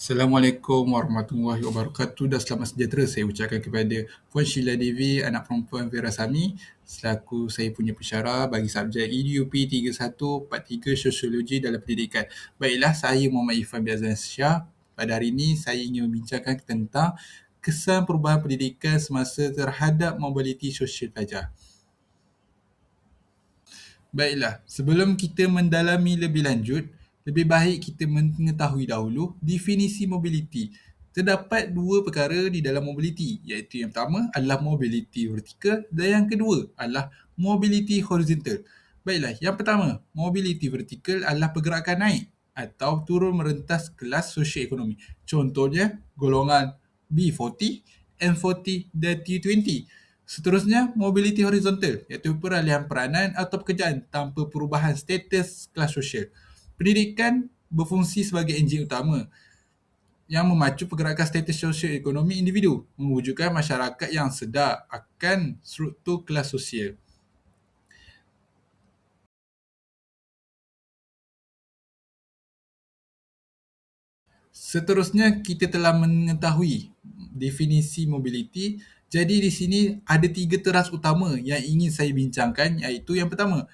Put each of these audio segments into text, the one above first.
Assalamualaikum warahmatullahi wabarakatuh dan selamat sejahtera saya ucapkan kepada Puan Sheila Devi, anak perempuan Vera Sami, selaku saya punya pensyarah bagi subjek EDUP 3143 Sosiologi dalam Pendidikan. Baiklah, saya Muhammad Irfan Biazan Syah. Pada hari ini saya ingin membincangkan tentang kesan perubahan pendidikan semasa terhadap mobiliti sosial pelajar. Baiklah, sebelum kita mendalami lebih lanjut, lebih baik kita mengetahui dahulu definisi mobiliti. Terdapat dua perkara di dalam mobiliti, iaitu yang pertama adalah mobiliti vertikal dan yang kedua adalah mobiliti horizontal. Baiklah, yang pertama, mobiliti vertikal adalah pergerakan naik atau turun merentas kelas sosioekonomi. Contohnya, golongan B40, M40 dan T20. Seterusnya, mobiliti horizontal, iaitu peralihan peranan atau pekerjaan tanpa perubahan status kelas sosial. Pendidikan berfungsi sebagai enjin utama yang memacu pergerakan status sosioekonomi individu, mewujudkan masyarakat yang sedar akan struktur kelas sosial. Seterusnya, kita telah mengetahui definisi mobiliti. Jadi di sini ada tiga teras utama yang ingin saya bincangkan, iaitu yang pertama,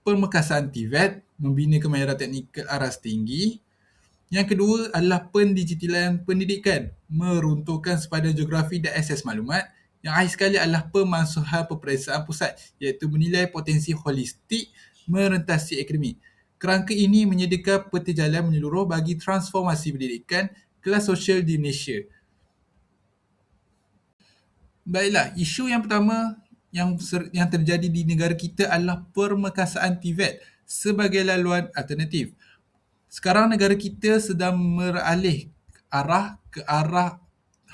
pemekasan TVET, membina kemahiran teknikal aras tinggi. Yang kedua adalah pendigitalan pendidikan, meruntuhkan sepadan geografi dan akses maklumat. Yang akhir sekali adalah pemansuhan peperiksaan pusat, iaitu menilai potensi holistik merentasi akademik. Kerangka ini menyediakan peta jalan menyeluruh bagi transformasi pendidikan kelas sosial di Malaysia. Baiklah, isu yang pertama yang terjadi di negara kita adalah permekasaan TVET sebagai laluan alternatif. Sekarang negara kita sedang beralih ke arah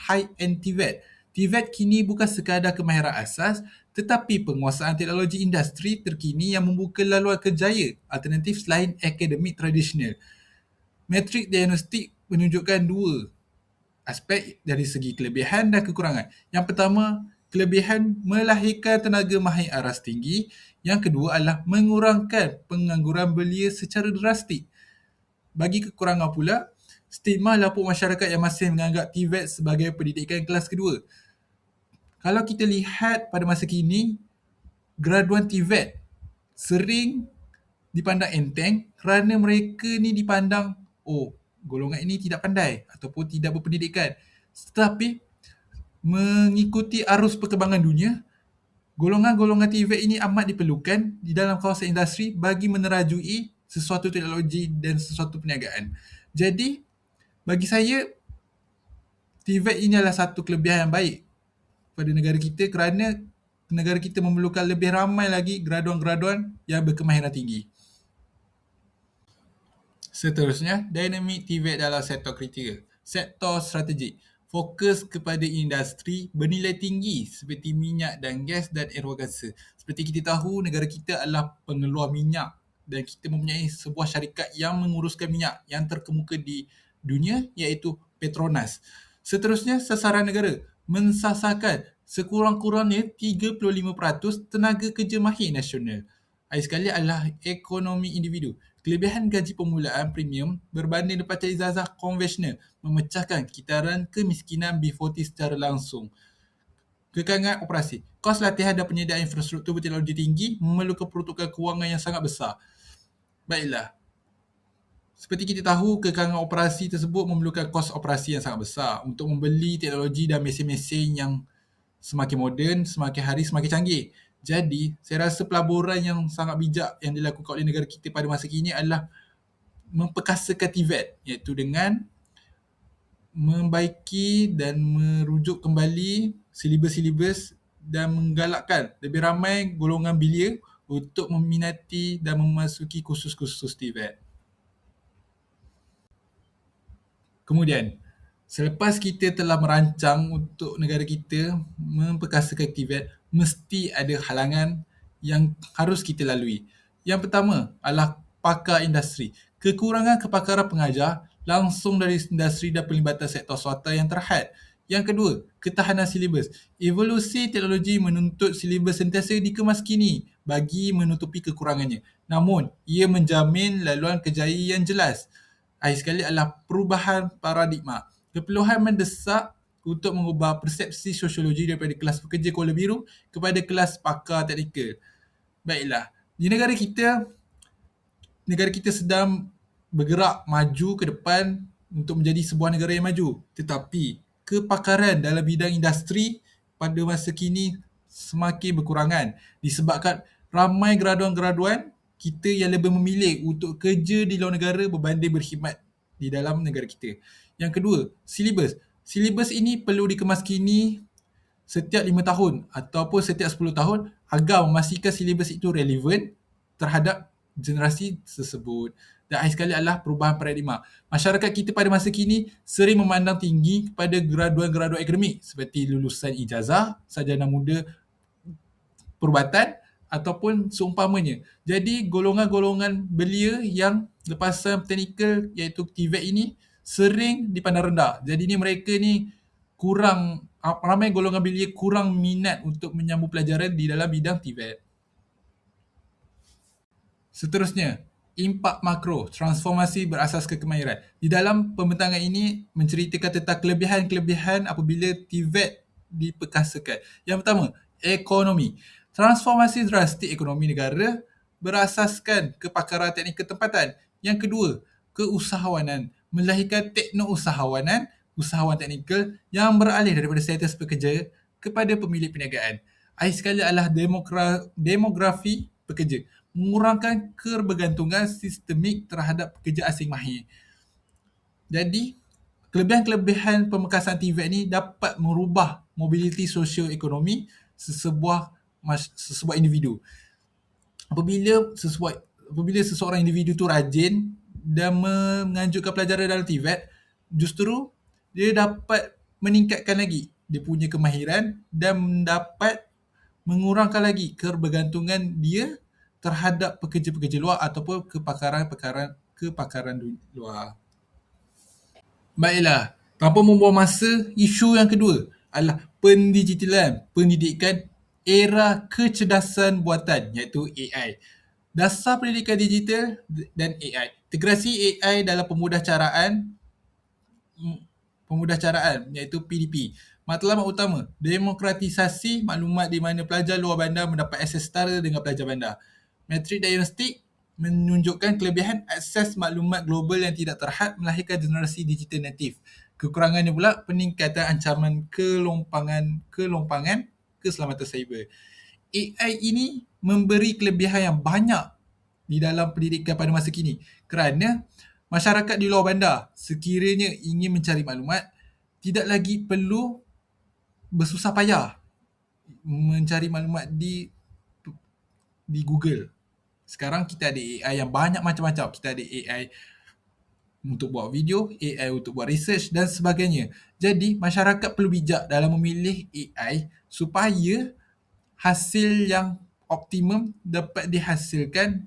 high-end TVET. TVET kini bukan sekadar kemahiran asas, tetapi penguasaan teknologi industri terkini yang membuka laluan kerjaya alternatif selain akademik tradisional. Metrik diagnostik menunjukkan dua aspek dari segi kelebihan dan kekurangan. Yang pertama, kelebihan melahirkan tenaga mahir aras tinggi. Yang kedua adalah mengurangkan pengangguran belia secara drastik. Bagi kekurangan pula, stigma lapuk masyarakat yang masih menganggap TVET sebagai pendidikan kelas kedua. Kalau kita lihat pada masa kini, graduan TVET sering dipandang enteng kerana mereka ni dipandang, oh, golongan ini tidak pandai ataupun tidak berpendidikan. Tetapi mengikuti arus perkembangan dunia, golongan-golongan TVET ini amat diperlukan di dalam kawasan industri bagi menerajui sesuatu teknologi dan sesuatu perniagaan. Jadi, bagi saya, TVET ini adalah satu kelebihan yang baik pada negara kita kerana negara kita memerlukan lebih ramai lagi graduan-graduan yang berkemahiran tinggi. Seterusnya, dinamik TVET dalam sektor kritikal. Sektor strategik fokus kepada industri bernilai tinggi seperti minyak dan gas dan aerogasa. Seperti kita tahu, negara kita adalah pengeluar minyak dan kita mempunyai sebuah syarikat yang menguruskan minyak yang terkemuka di dunia, iaitu Petronas. Seterusnya, sasaran negara mensasarkan sekurang-kurangnya 35% tenaga kerja mahir nasional. Akhir sekali adalah ekonomi individu. Kelebihan gaji permulaan premium berbanding daripada ijazah konvensional memecahkan kitaran kemiskinan B40 secara langsung. Kekangan operasi. Kos latihan dan penyediaan infrastruktur berteknologi tinggi memerlukan peruntukan kewangan yang sangat besar. Baiklah, seperti kita tahu, kekangan operasi tersebut memerlukan kos operasi yang sangat besar untuk membeli teknologi dan mesin-mesin yang semakin moden, semakin hari semakin canggih. Jadi, saya rasa pelaburan yang sangat bijak yang dilakukan oleh negara kita pada masa kini adalah memperkasakan TVET, iaitu dengan membaiki dan merujuk kembali silibus-silibus dan menggalakkan lebih ramai golongan belia untuk meminati dan memasuki kursus-kursus TVET. Kemudian, selepas kita telah merancang untuk negara kita memperkasakan TVET, mesti ada halangan yang harus kita lalui. Yang pertama adalah pakar industri. Kekurangan kepakaran pengajar langsung dari industri dan pelibatan sektor swasta yang terhad. Yang kedua, ketahanan silibus. Evolusi teknologi menuntut silibus sentiasa dikemaskini bagi menutupi kekurangannya. Namun, ia menjamin laluan kerjaya yang jelas. Akhir sekali adalah perubahan paradigma. Keperluan mendesak untuk mengubah persepsi sosiologi daripada kelas pekerja Kuala Biru kepada kelas pakar teknikal. Baiklah, di negara kita sedang bergerak maju ke depan untuk menjadi sebuah negara yang maju. Tetapi kepakaran dalam bidang industri pada masa kini semakin berkurangan disebabkan ramai graduan-graduan kita yang lebih memilih untuk kerja di luar negara berbanding berkhidmat di dalam negara kita. Yang kedua, silibus. Silibus ini perlu dikemaskini setiap 5 tahun ataupun setiap 10 tahun agar memastikan silibus itu relevan terhadap generasi tersebut. Dan akhir sekali adalah perubahan paradigma. Masyarakat kita pada masa kini sering memandang tinggi kepada graduan-graduan akademik seperti lulusan ijazah, sarjana muda perubatan ataupun seumpamanya. Jadi golongan-golongan belia yang lepasan teknikal iaitu TVET ini sering dipandang rendah. Jadi ni mereka ni ramai golongan belia kurang minat untuk menyambung pelajaran di dalam bidang TVET. Seterusnya, impak makro, transformasi berasaskan kemahiran. Di dalam pembentangan ini menceritakan tentang kelebihan-kelebihan apabila TVET diperkasakan. Yang pertama, ekonomi. Transformasi drastik ekonomi negara berasaskan kepakaran teknikal tempatan. Yang kedua, keusahawanan. Melahirkan teknousahawanan, usahawan teknikal yang beralih daripada status pekerja kepada pemilik perniagaan. Akhir sekali adalah demografi pekerja. Mengurangkan kebergantungan sistemik terhadap pekerja asing mahir. Jadi, kelebihan-kelebihan pemekasan TVET ini dapat merubah mobiliti sosioekonomi sesebuah individu. Apabila seseorang individu itu rajin dan menganjurkan pelajaran dalam TVET, justru dia dapat meningkatkan lagi dia punya kemahiran dan dapat mengurangkan lagi kebergantungan dia terhadap pekerja-pekerja luar ataupun kepakaran luar. Baiklah, tanpa membuang masa, isu yang kedua adalah pendigitalan pendidikan era kecerdasan buatan iaitu AI. Dasar pendidikan digital dan AI. Integrasi AI dalam pemudahcaraan iaitu PDP. Matlamat utama, demokratisasi maklumat di mana pelajar luar bandar mendapat akses setara dengan pelajar bandar. Metrik diagnostik menunjukkan kelebihan akses maklumat global yang tidak terhad melahirkan generasi digital natif. Kekurangannya pula peningkatan ancaman kelompangan keselamatan cyber. AI ini memberi kelebihan yang banyak di dalam pendidikan pada masa kini kerana masyarakat di luar bandar sekiranya ingin mencari maklumat tidak lagi perlu bersusah payah mencari maklumat di Google. Sekarang kita ada AI yang banyak macam-macam. Kita ada AI untuk buat video, AI untuk buat research dan sebagainya. Jadi, masyarakat perlu bijak dalam memilih AI supaya hasil yang optimum dapat dihasilkan,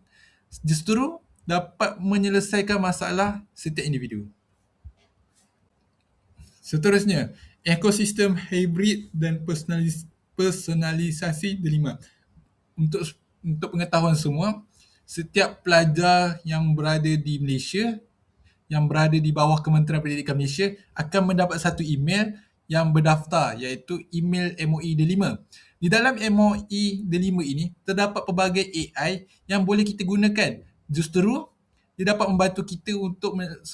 justru dapat menyelesaikan masalah setiap individu. Seterusnya, ekosistem hybrid dan personalisasi delima. Untuk pengetahuan semua, setiap pelajar yang berada di Malaysia, yang berada di bawah Kementerian Pendidikan Malaysia akan mendapat satu email yang berdaftar iaitu email MOE Delima. Di dalam MOE Delima ini terdapat pelbagai AI yang boleh kita gunakan. Justru dia dapat membantu kita untuk macam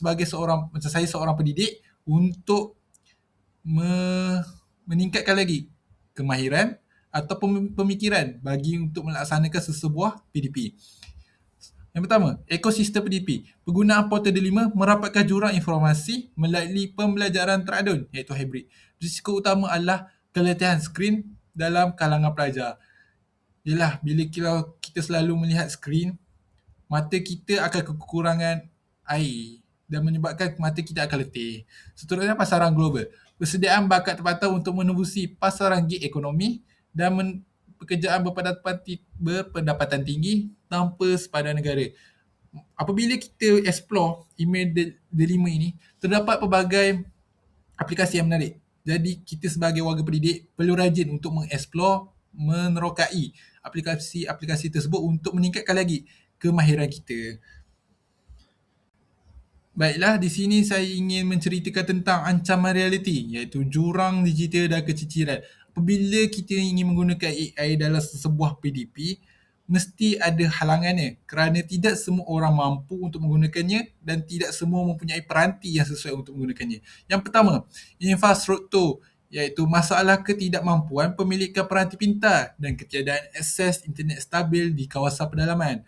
saya seorang pendidik untuk meningkatkan lagi kemahiran atau pemikiran bagi untuk melaksanakan sesebuah PDP. Yang pertama, ekosistem PDP. Penggunaan portal Delima merapatkan jurang informasi melalui pembelajaran teradun iaitu hybrid. Risiko utama adalah keletihan skrin dalam kalangan pelajar. Yalah, bila kita selalu melihat skrin, mata kita akan kekurangan air dan menyebabkan mata kita akan letih. Seterusnya, pasaran global. Persediaan bakat tempatan untuk menembusi pasaran gig ekonomi dan pekerjaan berpendapatan tinggi tanpa sepadan negara. Apabila kita explore email Delima ini, terdapat pelbagai aplikasi yang menarik. Jadi kita sebagai warga pendidik perlu rajin untuk mengeksplore, menerokai aplikasi-aplikasi tersebut untuk meningkatkan lagi kemahiran kita. Baiklah, di sini saya ingin menceritakan tentang ancaman realiti, iaitu jurang digital dan keciciran. Apabila kita ingin menggunakan AI dalam sebuah PDP, mesti ada halangannya kerana tidak semua orang mampu untuk menggunakannya dan tidak semua mempunyai peranti yang sesuai untuk menggunakannya. Yang pertama, infrastruktur, iaitu masalah ketidakmampuan pemilikan peranti pintar dan ketiadaan akses internet stabil di kawasan pedalaman.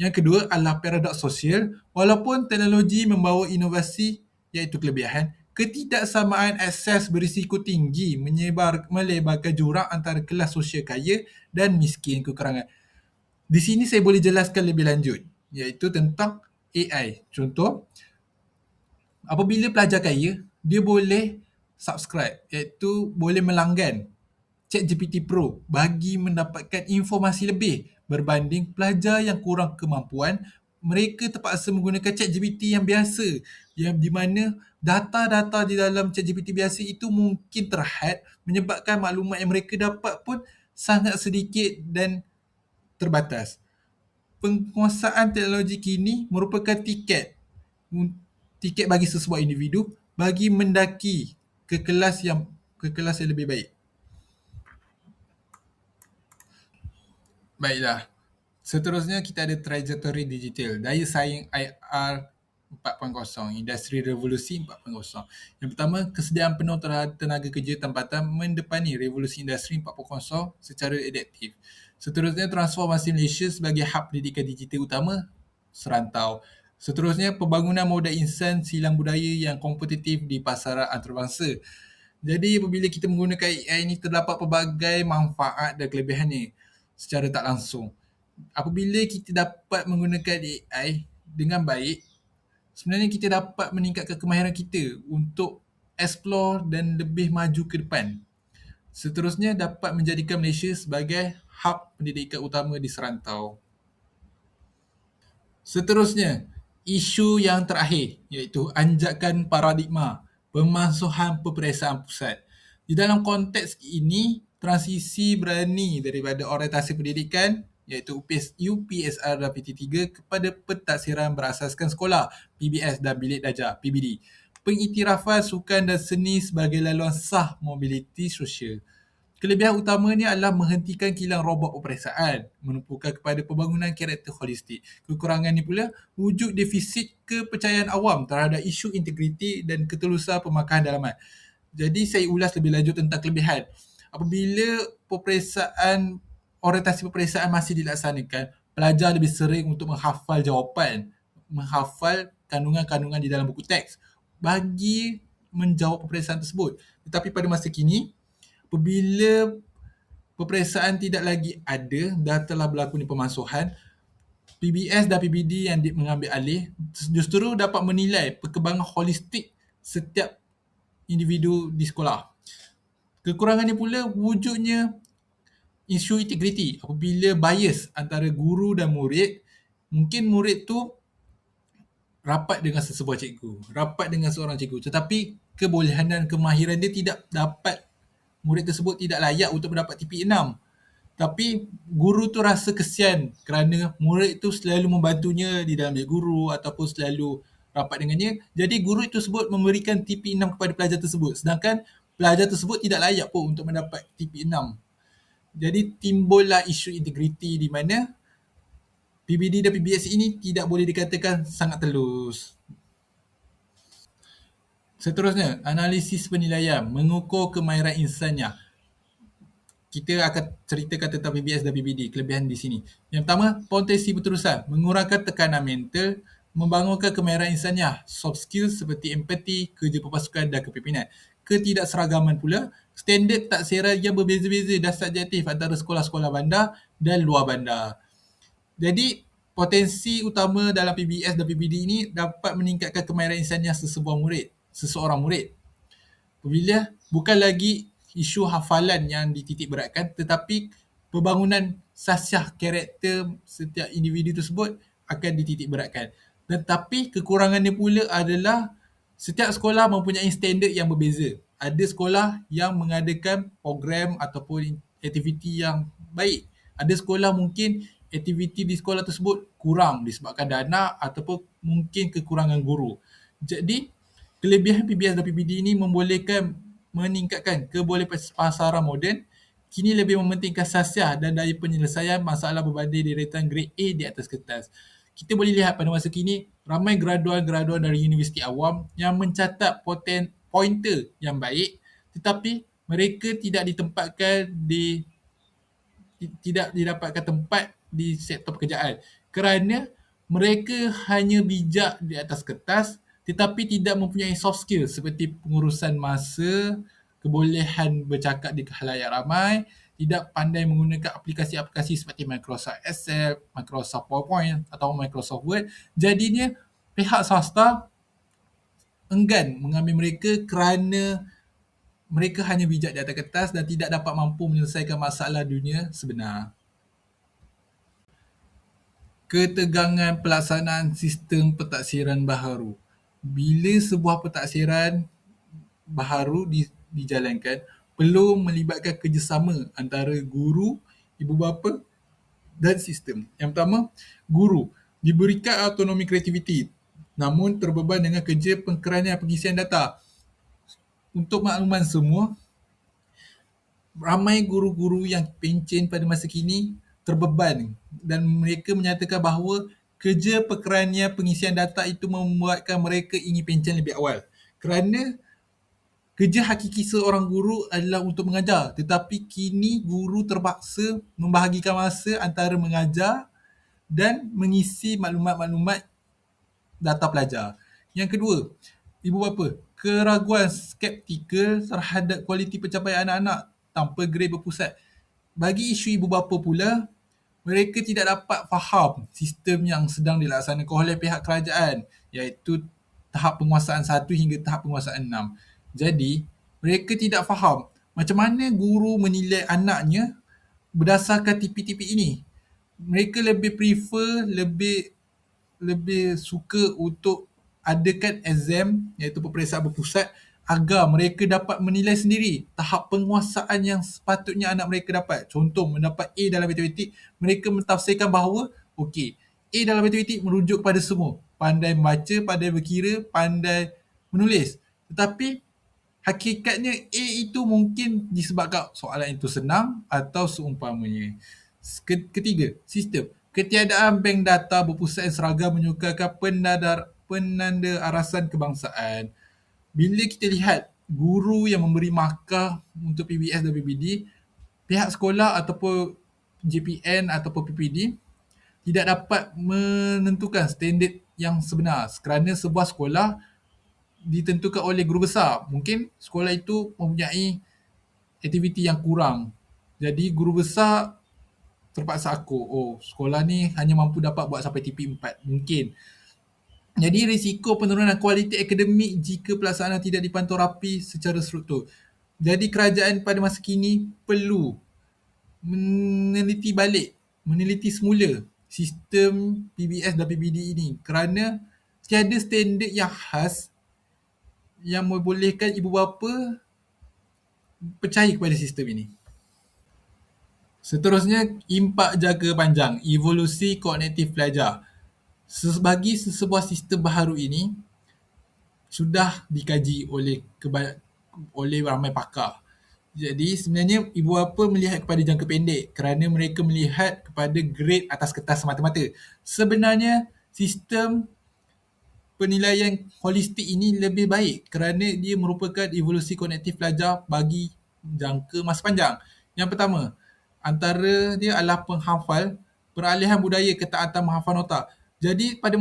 Yang kedua adalah paradoks sosial. Walaupun teknologi membawa inovasi iaitu kelebihan, ketidaksamaan akses berisiko tinggi melebarkan jurang antara kelas sosial kaya dan miskin kekurangan. Di sini saya boleh jelaskan lebih lanjut iaitu tentang AI. Contoh, apabila pelajar kaya, dia boleh subscribe iaitu boleh melanggan ChatGPT Pro bagi mendapatkan informasi lebih berbanding pelajar yang kurang kemampuan, mereka terpaksa menggunakan ChatGPT yang biasa yang di mana data-data di dalam ChatGPT biasa itu mungkin terhad menyebabkan maklumat yang mereka dapat pun sangat sedikit dan terbatas. Penguasaan teknologi kini merupakan tiket bagi sesebuah individu bagi mendaki ke kelas yang lebih baik. Baiklah. Seterusnya kita ada trajektori digital, daya saing IR 4.0, industri revolusi 4.0. Yang pertama, kesediaan penuh terhadap tenaga kerja tempatan mendepani revolusi industri 4.0 secara adaptif. Seterusnya, transformasi Malaysia sebagai hub pendidikan digital utama serantau. Seterusnya, pembangunan modal insan silang budaya yang kompetitif di pasaran antarabangsa. Jadi apabila kita menggunakan AI ini terdapat pelbagai manfaat dan kelebihannya secara tak langsung. Apabila kita dapat menggunakan AI dengan baik, sebenarnya kita dapat meningkatkan kemahiran kita untuk explore dan lebih maju ke depan. Seterusnya dapat menjadikan Malaysia sebagai hub pendidikan utama di serantau. Seterusnya, isu yang terakhir iaitu anjakan paradigma, pemansuhan peperiksaan pusat. Di dalam konteks ini, transisi berani daripada orientasi pendidikan iaitu UPSR dan PT3 kepada pentaksiran berasaskan sekolah PBS dan bilik darjah PBD. Pengiktirafan sukan dan seni sebagai laluan sah mobiliti sosial. Kelebihan utamanya adalah menghentikan kilang robot peperiksaan, menumpukan kepada pembangunan karakter holistik. Kekurangannya pula, wujud defisit kepercayaan awam terhadap isu integriti dan ketulusan pemakaran dalaman. Jadi saya ulas lebih lanjut tentang kelebihan. Apabila orientasi peperiksaan masih dilaksanakan, pelajar lebih sering untuk menghafal jawapan, menghafal kandungan-kandungan di dalam buku teks bagi menjawab peperiksaan tersebut. Tetapi pada masa kini, apabila peperiksaan tidak lagi ada dan telah berlakunya pemansuhan, PBS dan PBD yang mengambil alih justru dapat menilai perkembangan holistik setiap individu di sekolah. Kekurangannya pula wujudnya isu integriti. Apabila bias antara guru dan murid, mungkin murid tu rapat dengan sesebuah cikgu, rapat dengan seorang cikgu, tetapi kebolehan dan kemahiran dia tidak dapat, murid tersebut tidak layak untuk mendapat TP6. Tapi guru tu rasa kesian kerana murid tu selalu membantunya di dalam bilik guru ataupun selalu rapat dengannya. Jadi guru itu tersebut memberikan TP6 kepada pelajar tersebut. Sedangkan pelajar tersebut tidak layak pun untuk mendapat TP6. Jadi timbullah isu integriti di mana PBD dan PBS ini tidak boleh dikatakan sangat telus. Seterusnya, analisis penilaian mengukur kemahiran insannya. Kita akan ceritakan tentang PBS dan PBD, kelebihan di sini. Yang pertama, potensi berterusan, mengurangkan tekanan mental, membangunkan kemahiran insannya, soft skills seperti empati, kerja perpasukan dan kepimpinan. Ketidakseragaman pula, standard taksiran yang berbeza-beza dan subjektif antara sekolah-sekolah bandar dan luar bandar. Jadi, potensi utama dalam PBS dan PBD ini dapat meningkatkan kemahiran insannya seseorang murid. Apabila bukan lagi isu hafalan yang dititik beratkan, tetapi pembangunan sasiah karakter setiap individu tersebut akan dititik beratkan. Tetapi kekurangannya pula adalah setiap sekolah mempunyai standard yang berbeza. Ada sekolah yang mengadakan program ataupun aktiviti yang baik. Ada sekolah mungkin aktiviti di sekolah tersebut kurang disebabkan dana ataupun mungkin kekurangan guru. Jadi, kelebihan PBS dan PBD ini membolehkan meningkatkan kebolepasaran moden, kini lebih mementingkan sasiah dan daya penyelesaian masalah berbanding deretan grade A di atas kertas. Kita boleh lihat pada masa kini, ramai graduan-graduan dari universiti awam yang mencatat pointer yang baik, tetapi mereka tidak didapatkan tempat di sektor pekerjaan kerana mereka hanya bijak di atas kertas tetapi tidak mempunyai soft skill seperti pengurusan masa, kebolehan bercakap di khalayak ramai, tidak pandai menggunakan aplikasi-aplikasi seperti Microsoft Excel, Microsoft PowerPoint atau Microsoft Word. Jadinya pihak swasta enggan mengambil mereka kerana mereka hanya bijak di atas kertas dan tidak dapat mampu menyelesaikan masalah dunia sebenar. Ketegangan pelaksanaan sistem pentaksiran baharu. Bila sebuah pentaksiran baharu dijalankan, perlu melibatkan kerjasama antara guru, ibu bapa dan sistem. Yang pertama, guru diberikan autonomi kreativiti namun terbeban dengan kerja pengkeranian pengisian data. Untuk makluman semua, ramai guru-guru yang pencen pada masa kini terbeban dan mereka menyatakan bahawa kerja pekeranian pengisian data itu membuatkan mereka ingin pencen lebih awal. Kerana kerja hakiki seorang guru adalah untuk mengajar, tetapi kini guru terpaksa membahagikan masa antara mengajar dan mengisi maklumat-maklumat data pelajar. Yang kedua, ibu bapa, keraguan skeptikal terhadap kualiti pencapaian anak-anak tanpa grade berpusat. Bagi isu ibu bapa pula, mereka tidak dapat faham sistem yang sedang dilaksanakan oleh pihak kerajaan, iaitu tahap penguasaan 1 hingga tahap penguasaan 6. Jadi, mereka tidak faham macam mana guru menilai anaknya berdasarkan tipi-tipi ini. Mereka lebih prefer, lebih suka untuk adakan exam iaitu peperiksaan berpusat agar mereka dapat menilai sendiri tahap penguasaan yang sepatutnya anak mereka dapat. Contoh, mendapat A dalam matematik, mereka mentafsirkan bahawa okey, A dalam matematik merujuk kepada semua. Pandai membaca, pandai berkira, pandai menulis. Tetapi hakikatnya A itu mungkin disebabkan soalan itu senang atau seumpamanya. Ketiga, sistem. Ketiadaan bank data berpusat yang seragam menyukarkan penanda arasan kebangsaan. Bila kita lihat guru yang memberi markah untuk PBS dan PBD, pihak sekolah ataupun JPN ataupun PPD tidak dapat menentukan standard yang sebenar kerana sebuah sekolah ditentukan oleh guru besar. Mungkin sekolah itu mempunyai aktiviti yang kurang. Jadi guru besar terpaksa akur, oh sekolah ni hanya mampu dapat buat sampai TP4. Mungkin. Jadi risiko penurunan kualiti akademik jika pelaksanaan tidak dipantau rapi secara struktur. Jadi kerajaan pada masa kini perlu meneliti semula sistem PBS dan PBD ini kerana tiada standard yang khas yang membolehkan ibu bapa percaya kepada sistem ini. Seterusnya, impak jangka panjang, evolusi kognitif pelajar. Bagi sebuah sistem baharu ini, sudah dikaji oleh ramai pakar. Jadi sebenarnya ibu bapa melihat kepada jangka pendek kerana mereka melihat kepada grade atas kertas semata-mata. Sebenarnya sistem penilaian holistik ini lebih baik kerana dia merupakan evolusi kognitif pelajar bagi jangka masa panjang. Yang pertama, antara dia adalah penghafal, peralihan budaya ketaatan menghafal nota. Jadi pada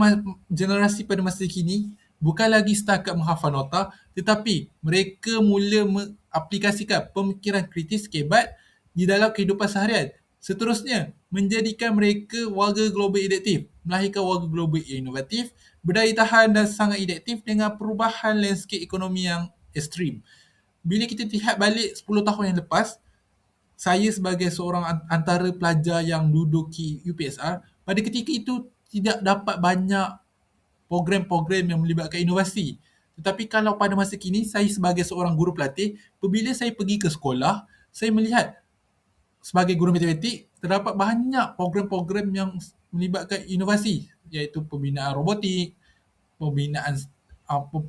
generasi pada masa kini, bukan lagi setakat menghafal nota, tetapi mereka mula mengaplikasikan pemikiran kritis kebat di dalam kehidupan seharian. Seterusnya, menjadikan mereka warga global adaptif, melahirkan warga global inovatif, berdaya tahan dan sangat adaptif dengan perubahan landscape ekonomi yang ekstrim. Bila kita lihat balik 10 tahun yang lepas, saya sebagai seorang antara pelajar yang duduki UPSR, pada ketika itu tidak dapat banyak program-program yang melibatkan inovasi. Tetapi kalau pada masa kini, saya sebagai seorang guru pelatih, apabila saya pergi ke sekolah, saya melihat sebagai guru matematik, terdapat banyak program-program yang melibatkan inovasi, iaitu pembinaan robotik, pembinaan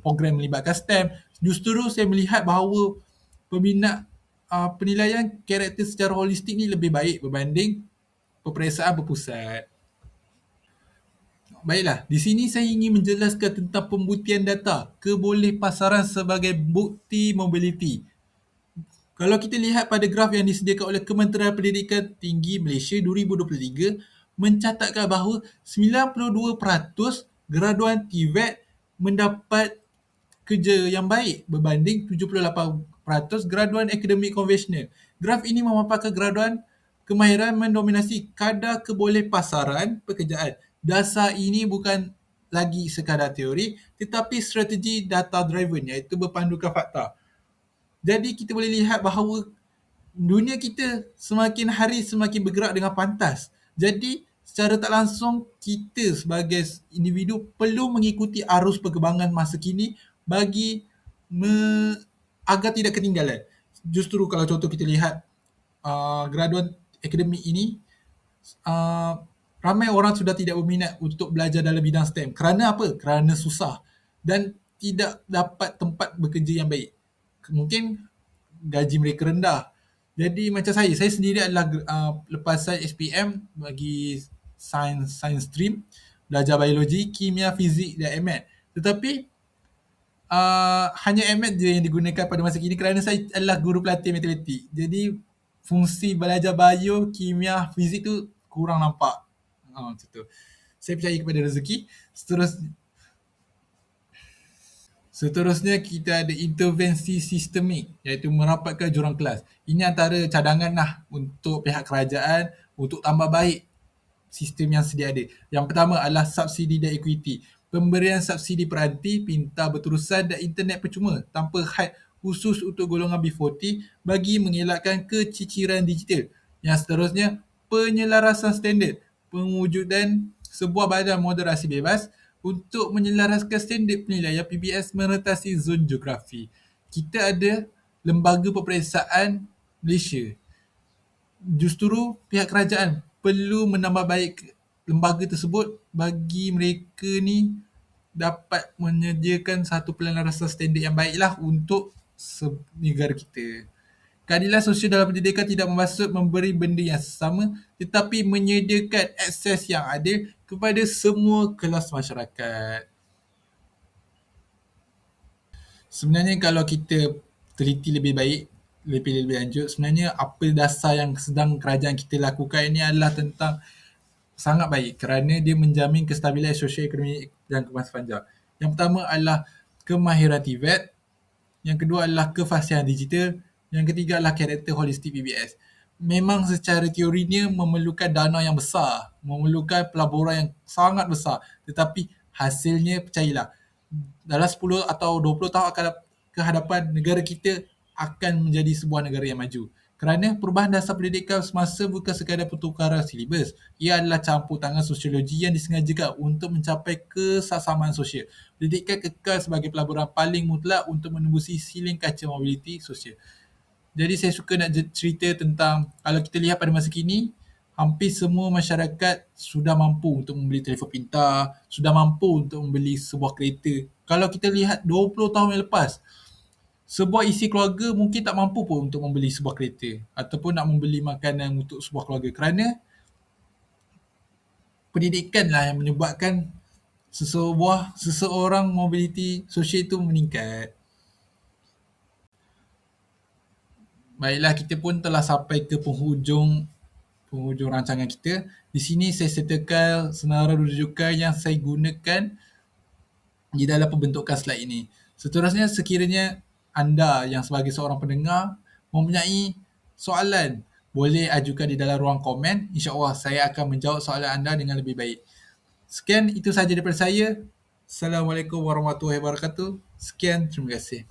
program melibatkan STEM. Justru saya melihat bahawa peminat penilaian karakter secara holistik ni lebih baik berbanding peperiksaan berpusat. Baiklah, di sini saya ingin menjelaskan tentang pembuktian data kebolehpasaran sebagai bukti mobiliti. Kalau kita lihat pada graf yang disediakan oleh Kementerian Pendidikan Tinggi Malaysia 2023, mencatatkan bahawa 92% graduan TVET mendapat kerja yang baik berbanding 78% graduan akademik konvensional. Graf ini memaparkan graduan kemahiran mendominasi kadar kebolehpasaran pekerjaan. Dasar ini bukan lagi sekadar teori tetapi strategi data driven iaitu berpandukan fakta. Jadi kita boleh lihat bahawa dunia kita semakin hari semakin bergerak dengan pantas. Jadi secara tak langsung kita sebagai individu perlu mengikuti arus perkembangan masa kini bagi agar tidak ketinggalan. Justru kalau contoh kita lihat graduan akademik ini, ramai orang sudah tidak berminat untuk belajar dalam bidang STEM. Kerana apa? Kerana susah dan tidak dapat tempat bekerja yang baik. Mungkin gaji mereka rendah. Jadi macam saya sendiri adalah lepasan SPM bagi science stream, belajar biologi, kimia, fizik dan MAT. Tetapi hanya MAT je yang digunakan pada masa kini kerana saya adalah guru pelatih matematik. Jadi fungsi belajar bio, kimia, fizik tu kurang nampak. Macam tu. Saya percaya kepada rezeki. Seterusnya kita ada intervensi sistemik iaitu merapatkan jurang kelas. Ini antara cadangan lah untuk pihak kerajaan untuk tambah baik sistem yang sedia ada. Yang pertama adalah subsidi dan equity. Pemberian subsidi peranti, pintar berterusan dan internet percuma tanpa had khusus untuk golongan B40 bagi mengelakkan keciciran digital. Yang seterusnya, penyelarasan standard. Pewujudan sebuah badan moderasi bebas untuk menyelaraskan standard penilaian PBS meretasi zon geografi. Kita ada Lembaga Peperiksaan Malaysia. Justru pihak kerajaan perlu menambah baik lembaga tersebut bagi mereka ni dapat menyediakan satu penyelarasan standard yang baiklah untuk negara kita. Keadilan sosial dalam pendidikan tidak bermaksud memberi benda yang sama tetapi menyediakan akses yang adil kepada semua kelas masyarakat. Sebenarnya kalau kita teliti lebih baik, lebih lanjut, sebenarnya apa dasar yang sedang kerajaan kita lakukan ini adalah tentang sangat baik kerana dia menjamin kestabilan sosioekonomi dan kemasan panjang. Yang pertama adalah kemahiran TVET, yang kedua adalah kefasihan digital, yang ketiga adalah karakter holistik PBS. Memang secara teorinya memerlukan dana yang besar, memerlukan pelaburan yang sangat besar. Tetapi hasilnya percayalah, dalam 10 atau 20 tahun akan ke hadapan negara kita akan menjadi sebuah negara yang maju. Kerana perubahan dasar pendidikan semasa bukan sekadar pertukaran silibus. Ia adalah campur tangan sosiologi yang disengajakan untuk mencapai kesamaan sosial. Pendidikan kekal sebagai pelaburan paling mutlak untuk menembusi siling kaca mobiliti sosial. Jadi saya suka nak cerita tentang kalau kita lihat pada masa kini, hampir semua masyarakat sudah mampu untuk membeli telefon pintar, sudah mampu untuk membeli sebuah kereta. Kalau kita lihat 20 tahun yang lepas, sebuah isi keluarga mungkin tak mampu pun untuk membeli sebuah kereta ataupun nak membeli makanan untuk sebuah keluarga kerana pendidikan lah yang menyebabkan seseorang mobiliti sosial itu meningkat. Baiklah, kita pun telah sampai ke penghujung rancangan kita. Di sini saya sertakan senarai rujukan yang saya gunakan di dalam pembentukan slide ini. Seterusnya, sekiranya anda yang sebagai seorang pendengar mempunyai soalan, boleh ajukan di dalam ruang komen. InsyaAllah saya akan menjawab soalan anda dengan lebih baik. Sekian, itu sahaja daripada saya. Assalamualaikum warahmatullahi wabarakatuh. Sekian, terima kasih.